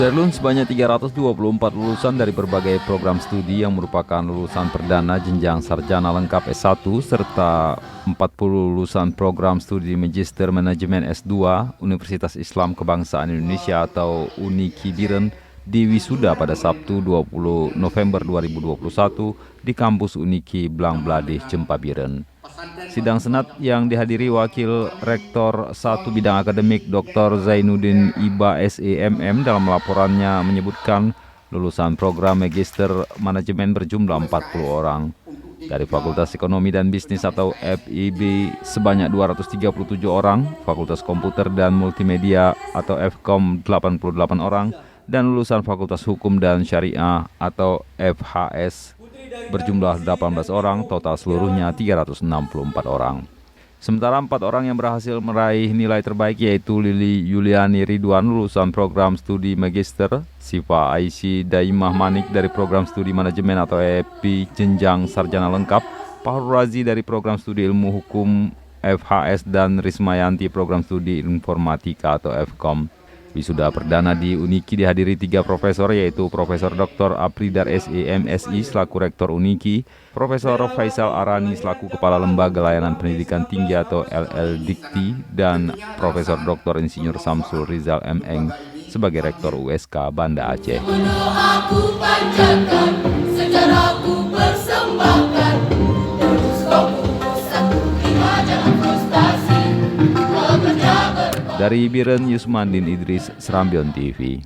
Sudarlun sebanyak 324 lulusan dari berbagai program studi yang merupakan lulusan perdana jenjang sarjana lengkap S1 serta 40 lulusan program studi Magister Manajemen S2 Universitas Islam Kebangsaan Indonesia atau UNIKI Biren di wisuda pada Sabtu 20 November 2021 di kampus UNIKI Blangbladih, Cempa Biren. Sidang Senat yang dihadiri Wakil Rektor 1 Bidang Akademik Dr. Zainuddin Iba SEMM dalam laporannya menyebutkan lulusan program Magister Manajemen berjumlah 40 orang. Dari Fakultas Ekonomi dan Bisnis atau FIB sebanyak 237 orang, Fakultas Komputer dan Multimedia atau FKOM 88 orang, dan lulusan Fakultas Hukum dan Syariah atau FHS berjumlah 18 orang, total seluruhnya 364 orang. Sementara 4 orang yang berhasil meraih nilai terbaik yaitu Lili Yuliani Ridwan lulusan program studi Magister, Siva Aisy Daimah Manik dari program studi Manajemen atau EPI Jenjang Sarjana Lengkap, Fahru Razi dari program studi Ilmu Hukum FHS, dan Rismayanti program studi Informatika atau FKOM. Wisuda perdana di UNIKI dihadiri 3 profesor yaitu Profesor Dr. Apridar SEMSI selaku Rektor UNIKI, Profesor Faisal Arani selaku Kepala Lembaga Layanan Pendidikan Tinggi atau LLDikti, dan Profesor Dr. Insinyur Samsul Rizal M.Eng sebagai Rektor USK Banda Aceh. Dari Biren, Yusmandin Idris, Serambion TV.